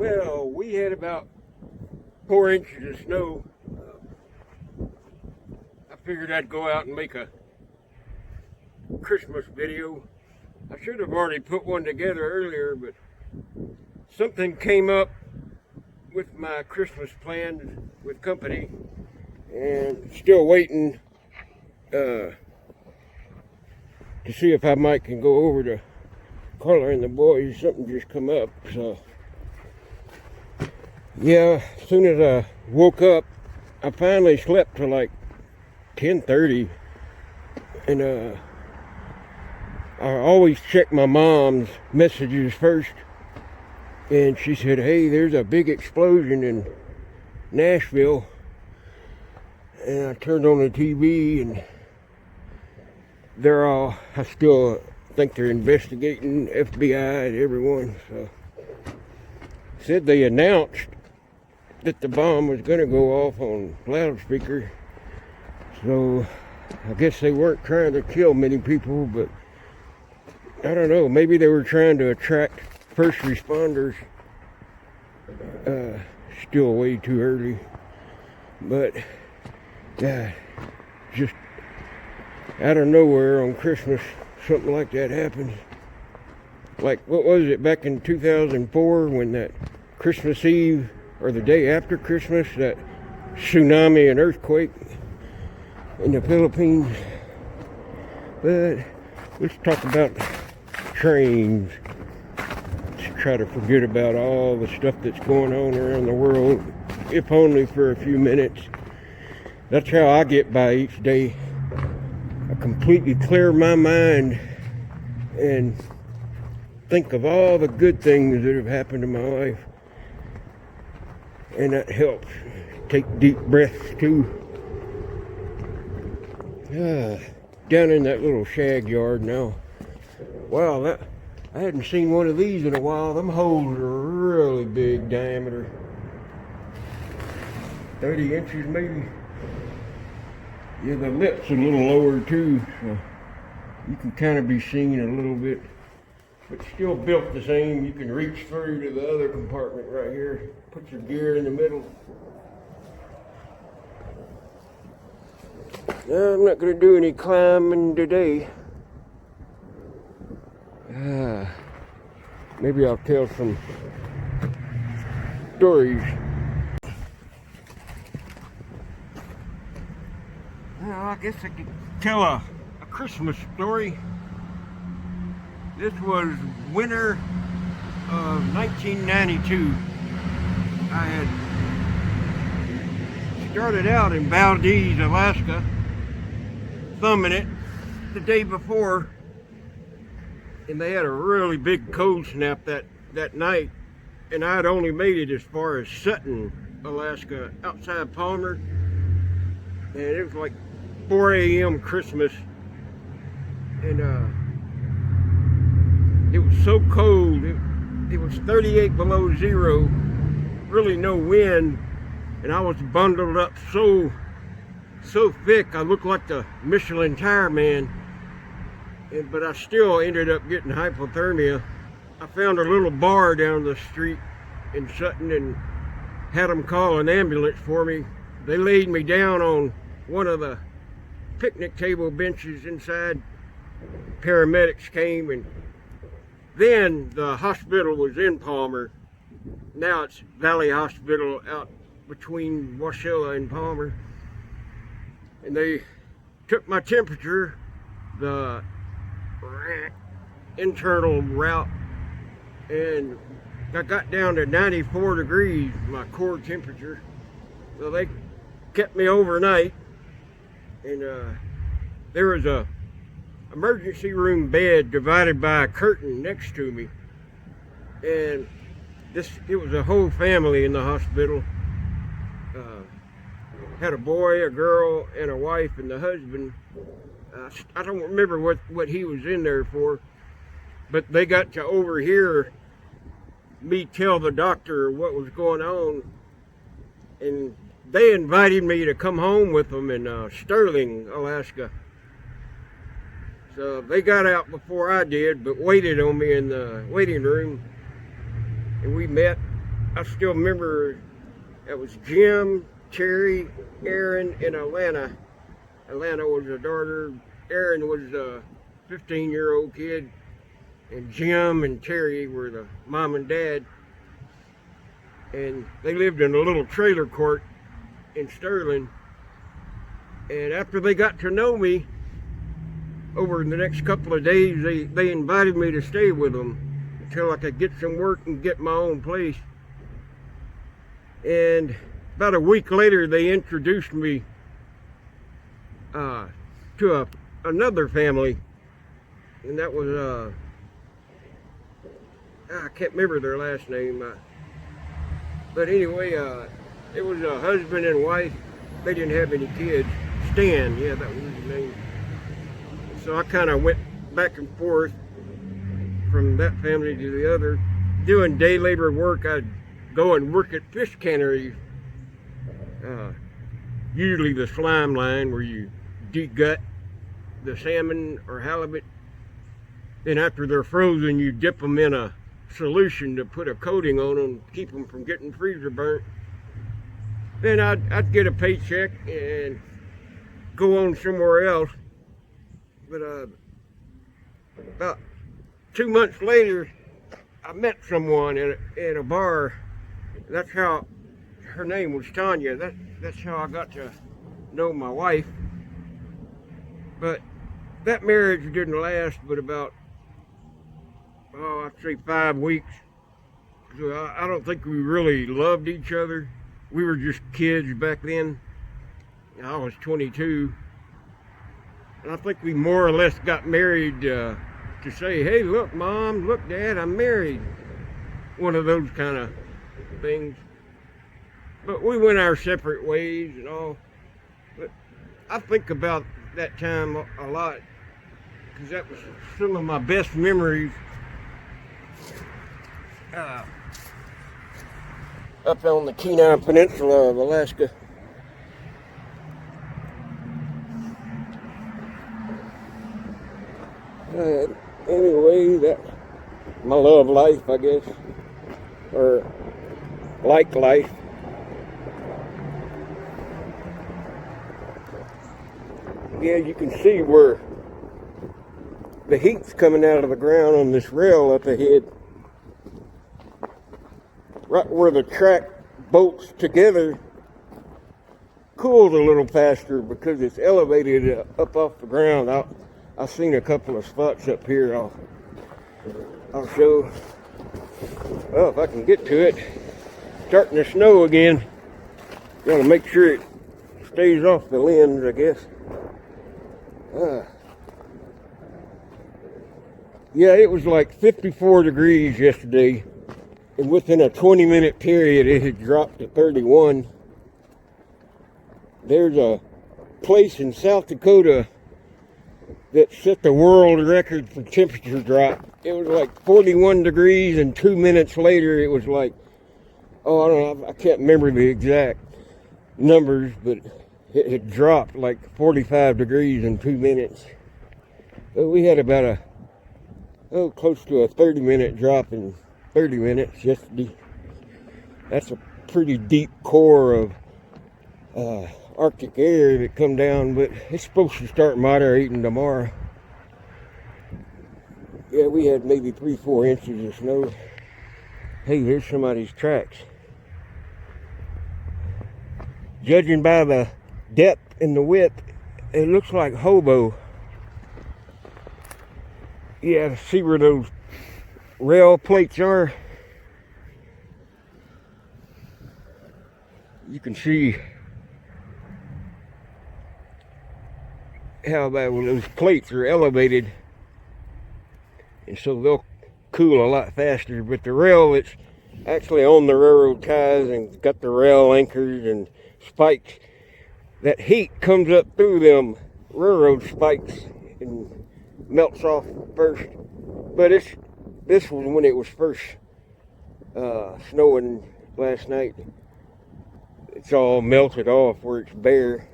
Well, we had about 4 inches of snow. I figured I'd go out and make a Christmas video. I should have already put one together earlier, but something came up with my Christmas plans with company, and still waiting to see if I might can go over to Carla and the boys. Something just come up, so yeah. As soon as I woke up, I finally slept till like 10:30, and I always check my mom's messages first, and she said, "Hey, there's a big explosion in Nashville." And I turned on the TV, and I still think they're investigating, FBI and everyone. So said they announced that the bomb was going to go off on loudspeaker. So I guess they weren't trying to kill many people, but I don't know. Maybe they were trying to attract first responders. Still way too early. But just out of nowhere on Christmas, something like that happens. Like, what was it, back in 2004 when that Christmas Eve, or the day after Christmas, that tsunami and earthquake in the Philippines. But let's talk about trains. Let's try to forget about all the stuff that's going on around the world, if only for a few minutes. That's how I get by each day. I completely clear my mind and think of all the good things that have happened in my life. And that helps. Take deep breaths too. Down in that little shag yard now. Wow, I hadn't seen one of these in a while. Them holes are really big diameter. 30 inches maybe. Yeah, the lip's a little lower too, so you can kind of be seen a little bit, but still built the same. You can reach through to the other compartment right here. Put your gear in the middle. No, I'm not going to do any climbing today. Maybe I'll tell some stories. Well, I guess I could tell a Christmas story. This was winter of 1992. I had started out in Valdez, Alaska, thumbing it the day before, and they had a really big cold snap that night, and I had only made it as far as Sutton, Alaska, outside Palmer, and it was like 4 a.m. Christmas, and it was so cold. It was 38 below zero, really no wind, and I was bundled up so thick I looked like the Michelin tire man, but I still ended up getting hypothermia. I found a little bar down the street in Sutton and had them call an ambulance for me. They laid me down on one of the picnic table benches inside. Paramedics came, and then the hospital was in Palmer. Now it's Valley Hospital out between Wasilla and Palmer. And they took my temperature, the internal route, and I got down to 94 degrees, my core temperature. So they kept me overnight, and there was a emergency room bed divided by a curtain next to me, and it was a whole family in the hospital. Had a boy, a girl, and a wife, and the husband. I don't remember what he was in there for, but they got to overhear me tell the doctor what was going on, and they invited me to come home with them in Sterling, Alaska. So they got out before I did, but waited on me in the waiting room, and we met I still remember it was Jim, Terry, Aaron, and Alana. Alana was a daughter. Aaron was a 15-year-old kid. And Jim and Terry were the mom and dad. And they lived in a little trailer court in Sterling. And after they got to know me, over the next couple of days, they invited me to stay with them until I could get some work and get my own place. And about a week later, they introduced me to another family. And that was, I can't remember their last name. But anyway, it was a husband and wife. They didn't have any kids. Stan, yeah, that was his name. So I kind of went back and forth from that family to the other. Doing day labor work, I'd go and work at fish canneries. Usually the slime line where you de-gut the salmon or halibut. Then after they're frozen, you dip them in a solution to put a coating on them, keep them from getting freezer burnt. Then I'd get a paycheck and go on somewhere else. But about 2 months later, I met someone in a bar. That's how, her name was Tanya. That's how I got to know my wife. But that marriage didn't last but about, I'd say 5 weeks. So I don't think we really loved each other. We were just kids back then. I was 22. And I think we more or less got married to say, hey, look, Mom, look, Dad, I'm married. One of those kind of things. But we went our separate ways and all. But I think about that time a lot because that was some of my best memories. Up on the Kenai Peninsula of Alaska. Anyway, that's my love life, I guess, or like life. Yeah, you can see where the heat's coming out of the ground on this rail up ahead. Right where the track bolts together cools a little faster because it's elevated up off the ground. I've seen a couple of spots up here. I'll show. Well, if I can get to it. Starting to snow again. Gotta make sure it stays off the lens, I guess. Yeah, it was like 54 degrees yesterday. And within a 20-minute period, it had dropped to 31. There's a place in South Dakota that set the world record for temperature drop. It was like 41 degrees, and 2 minutes later, it was like, I don't know, I can't remember the exact numbers, but it had dropped like 45 degrees in 2 minutes. But we had about close to a 30-minute drop in 30 minutes yesterday. That's a pretty deep core of Arctic air that come down, but it's supposed to start moderating tomorrow. Yeah, we had maybe 3-4 inches of snow. Hey, here's somebody's tracks. Judging by the depth and the width, it looks like hobo. Yeah, see where those rail plates are? You can see how about when those plates are elevated, and so they'll cool a lot faster. But the rail, it's actually on the railroad ties and got the rail anchors and spikes. That heat comes up through them railroad spikes and melts off first. But this was when it was first snowing last night. It's all melted off where it's bare.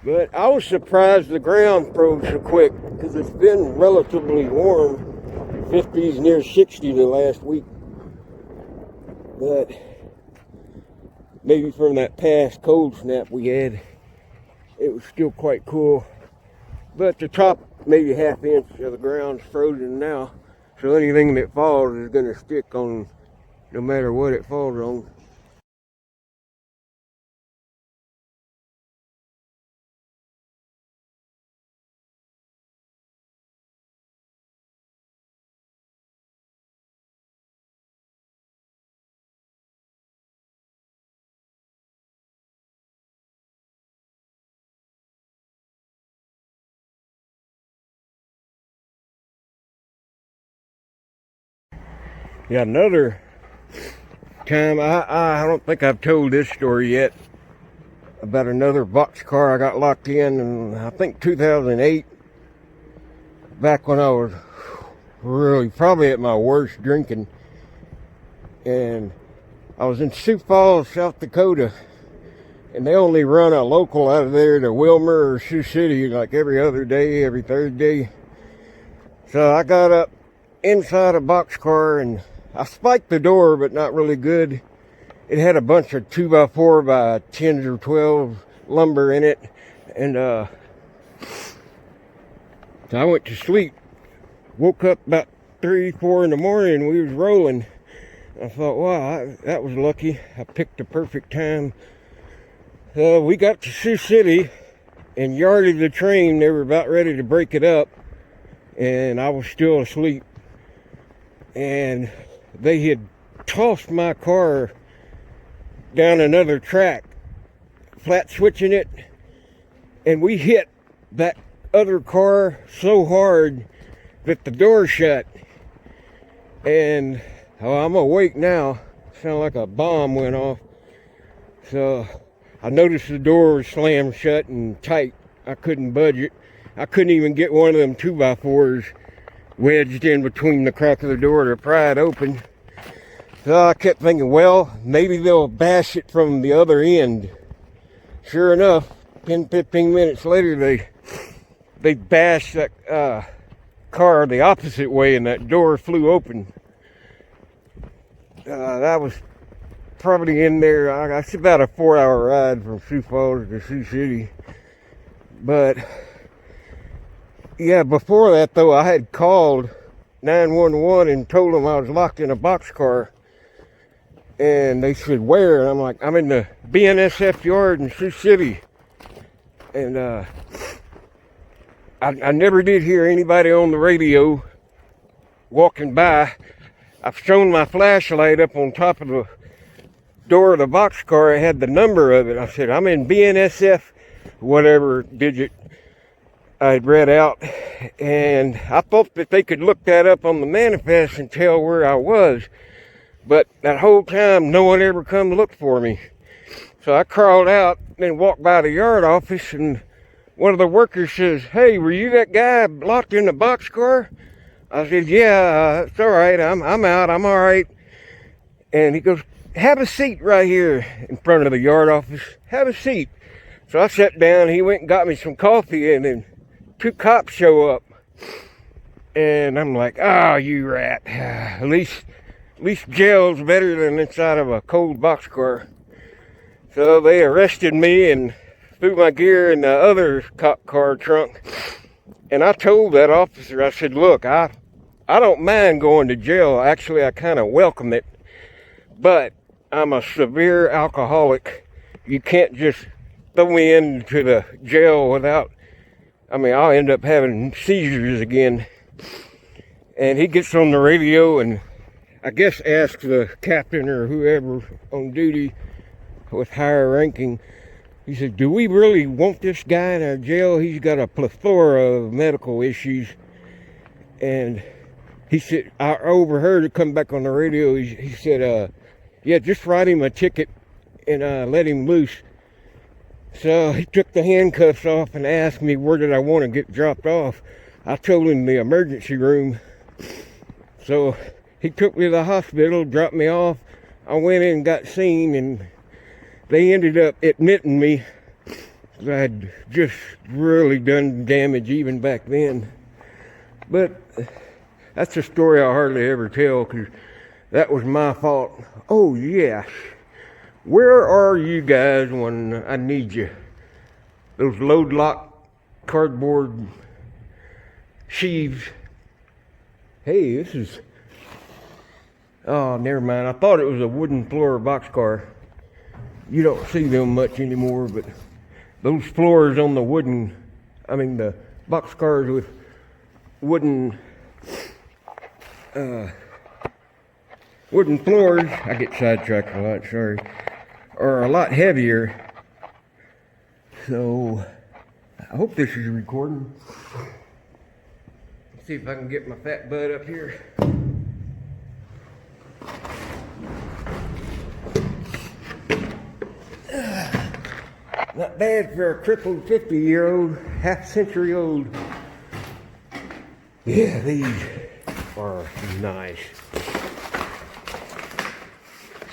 But I was surprised the ground froze so quick because it's been relatively warm, 50s near 60 the last week. but maybe from that past cold snap we had, it was still quite cool. But the top, maybe half inch of the ground's frozen now, so anything that falls is going to stick on no matter what it falls on. Yeah, another time, I don't think I've told this story yet, about another boxcar I got locked in I think 2008, back when I was really probably at my worst drinking, and I was in Sioux Falls, South Dakota, and they only run a local out of there to Wilmer or Sioux City like every other day, every third day. So I got up inside a boxcar and I spiked the door, but not really good. It had a bunch of 2x4 by 10s or 12 lumber in it, and so I went to sleep. Woke up about 3, 4 in the morning, and we was rolling. I thought, wow, that was lucky. I picked the perfect time. We got to Sioux City and yarded the train. They were about ready to break it up, and I was still asleep. And they had tossed my car down another track, flat switching it, and we hit that other car so hard that the door shut. And I'm awake now. Sound like a bomb went off. So I noticed the door was slammed shut and tight. I couldn't budge it. I couldn't even get one of them 2x4s wedged in between the crack of the door to pry it open. So I kept thinking, well, maybe they'll bash it from the other end. Sure enough, 10, 15 minutes later, they bashed that car the opposite way, and that door flew open. That was probably in there. It's about a 4-hour ride from Sioux Falls to Sioux City. But yeah, before that though, I had called 911 and told them I was locked in a boxcar. And they said, where? And I'm like, I'm in the BNSF yard in Sioux City. And I never did hear anybody on the radio walking by. I've shown my flashlight up on top of the door of the boxcar. It had the number of it. I said, I'm in BNSF, whatever digit I had read out. And I thought that they could look that up on the manifest and tell where I was. But that whole time, no one ever come to look for me. So I crawled out and walked by the yard office, and one of the workers says, hey, were you that guy locked in the boxcar? I said, yeah, it's all right. I'm out. I'm all right. And he goes, have a seat right here in front of the yard office. Have a seat. So I sat down. He went and got me some coffee, and then 2 cops show up. And I'm like, oh, you rat. At least jail's better than inside of a cold boxcar. So they arrested me and threw my gear in the other cop car trunk. And I told that officer, I said, look, I don't mind going to jail. Actually, I kind of welcome it. But I'm a severe alcoholic. You can't just throw me into the jail without, I'll end up having seizures again. And he gets on the radio and I guess asked the captain or whoever on duty with higher ranking. He said, do we really want this guy in our jail? He's got a plethora of medical issues. And he said, I overheard it come back on the radio. He said, yeah, just write him a ticket and let him loose. So he took the handcuffs off and asked me where did I want to get dropped off. I told him the emergency room. So he took me to the hospital, dropped me off. I went in and got seen, and they ended up admitting me. I had just really done damage even back then. But that's a story I hardly ever tell, because That was my fault. Oh, yeah. Where are you guys when I need you? Those load lock cardboard sheaves. Hey, this is... Oh, never mind. I thought it was a wooden floor boxcar. You don't see them much anymore, but those floors on the wooden... the boxcars with wooden floors, I get sidetracked a lot, sorry, are a lot heavier. So I hope this is recording. Let's see if I can get my fat butt up here. Not bad for a crippled 50-year-old, half-century-old. Yeah, these are nice.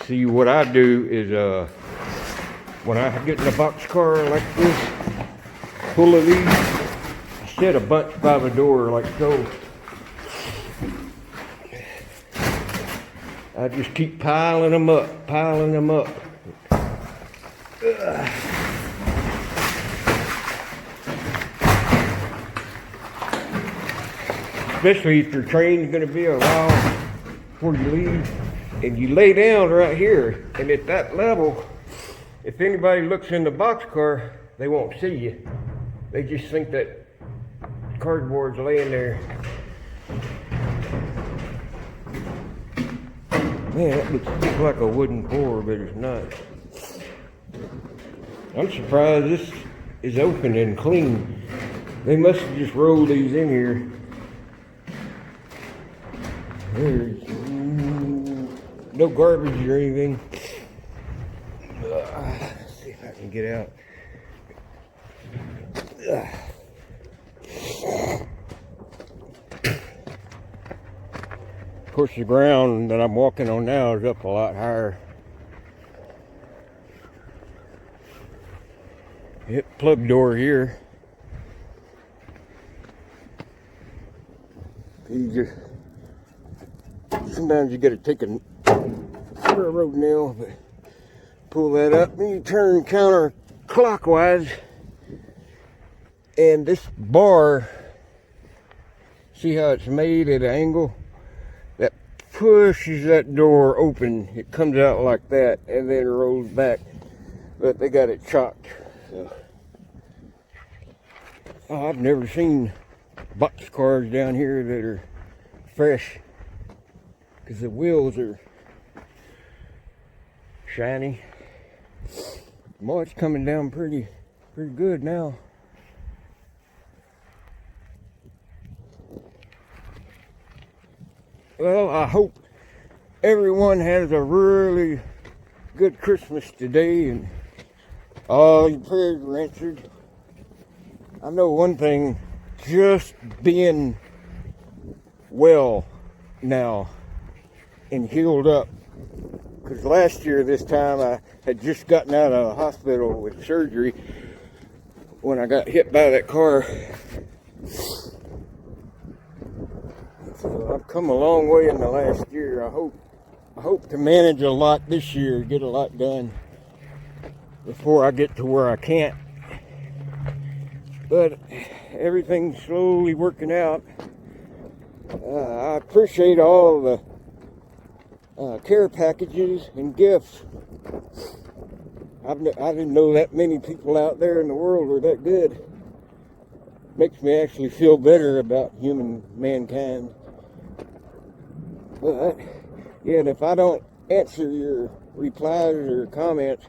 See, what I do is, when I get in a boxcar like this, full of these, I set a bunch by the door like so. I just keep piling them up. Ugh. Especially if your train's going to be a while before you leave, and you lay down right here, and at that level, if anybody looks in the boxcar, they won't see you. They just think that cardboard's laying there. Man, that looks like a wooden floor, but it's not. I'm surprised this is open and clean. They must have just rolled these in here. There's no garbage or anything. Let's see if I can get out. Of course, the ground that I'm walking on now is up a lot higher. Hit plug door here. Sometimes you gotta take a railroad nail, but pull that up, and you turn counterclockwise. And this bar, see how it's made at an angle? That pushes that door open. It comes out like that, and then it rolls back. But they got it chocked. So. Oh, I've never seen boxcars down here that are fresh, because the wheels are shiny. Boy, it's coming down pretty good now. Well, I hope everyone has a really good Christmas today, and all your prayers were answered. I know one thing, just being well now and healed up, because last year this time I had just gotten out of the hospital with surgery when I got hit by that car. So I've come a long way in the last year. I hope to manage a lot this year, get a lot done before I get to where I can't. But everything's slowly working out. I appreciate all the care packages and gifts. I didn't know that many people out there in the world were that good. Makes me actually feel better about mankind. But yeah, and if I don't answer your replies or comments,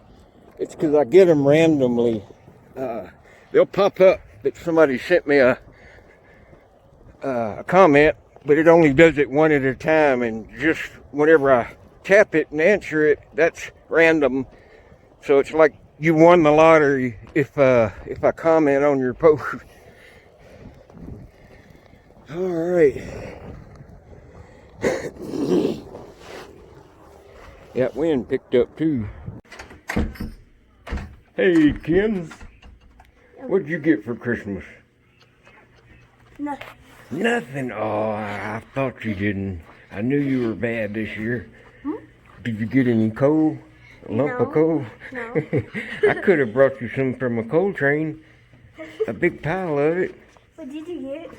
it's because I get them randomly. They'll pop up that somebody sent me a comment, but it only does it one at a time, and just whenever I tap it and answer it, that's random. So it's like you won the lottery if I comment on your post. All right. That wind picked up too. Hey, Kim. What'd you get for Christmas? Nothing. Nothing? Oh, I thought you didn't. I knew you were bad this year. Did you get any coal? A lump of coal? No. I could have brought you some from a coal train. A big pile of it. What did you get?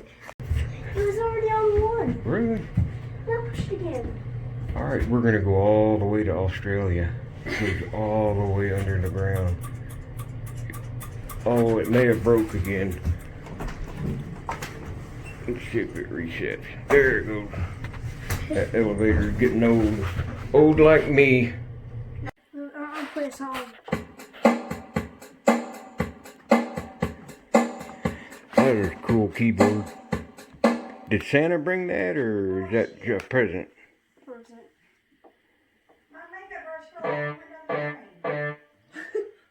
It was already on one. Really? Now push it again. Alright, we're going to go all the way to Australia. It goes all the way under the ground. Oh, it may have broke again. Let's see if it resets. There it goes. That elevator is getting old. Old like me. I'll play a song. That is a cool keyboard. Did Santa bring that, or is that just a present?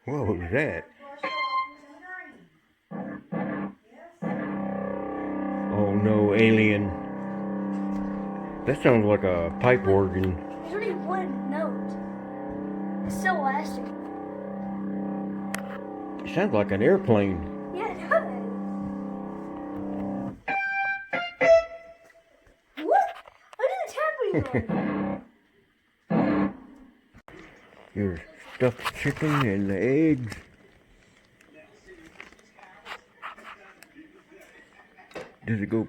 What was that? Oh no, alien. That sounds like a pipe organ. There's only one note. It's still lasting. It sounds like an airplane. Yeah, it does. What? What is happening? Your stuffed chicken and the eggs. Does it go?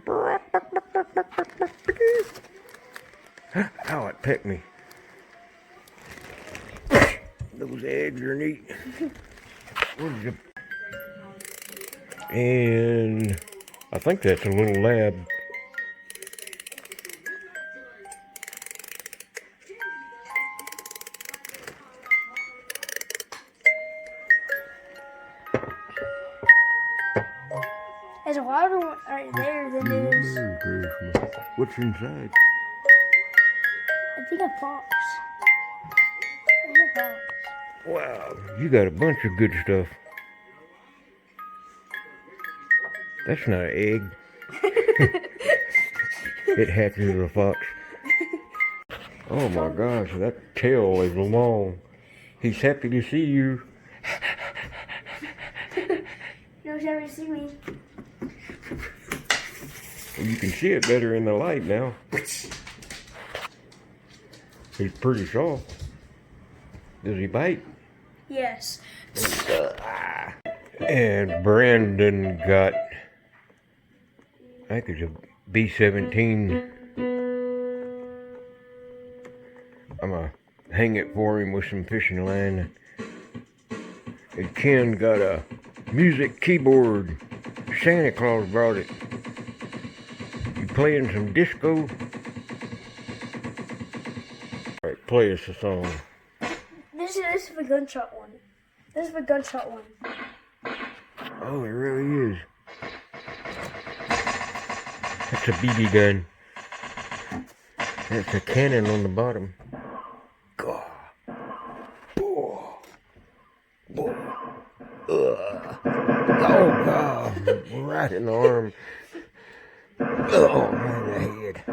Ow, it pecked me. Those eggs are neat. What is it? And I think that's a little lab. There's a water one right there than it is. What's inside? I think a fox. I think a fox. Wow, you got a bunch of good stuff. That's not an egg. It hatches a fox. Oh my gosh, that tail is long. He's happy to see you. No one's ever seen me. You can see it better in the light now. He's pretty soft. Does he bite? Yes. And Brandon got, I think it's a B-17. I'm gonna hang it for him with some fishing line. And Ken got a music keyboard. Santa Claus brought it. You playing some disco? Alright, play us a song. This is the gunshot one. This is the gunshot one. Oh, it really is. That's a BB gun. That's a cannon on the bottom. God. Oh, God. Right in the arm. Oh, man, the head.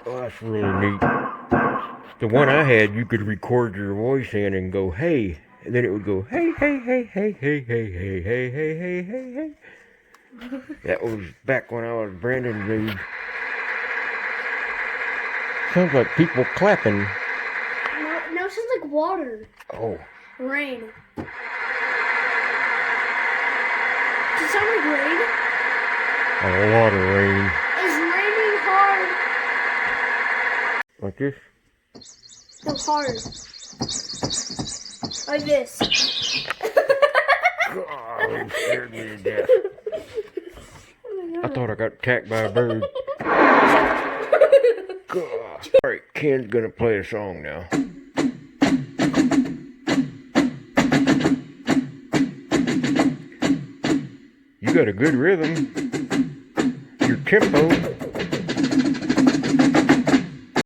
Oh, that's really neat. The one I had, you could record your voice in and go, hey. And then it would go, hey, hey, hey, hey, hey, hey, hey, hey, hey, hey, hey, hey. That was back when I was Brandon's age. Sounds like people clapping. No, it sounds like water. Oh. Rain. Does it sound like rain? A lot of rain. It's raining hard. Like this? No, hard. Like this. God, it scared me to death. I thought I got attacked by a bird. God. Alright, Ken's gonna play a song now. You got a good rhythm. Your tempo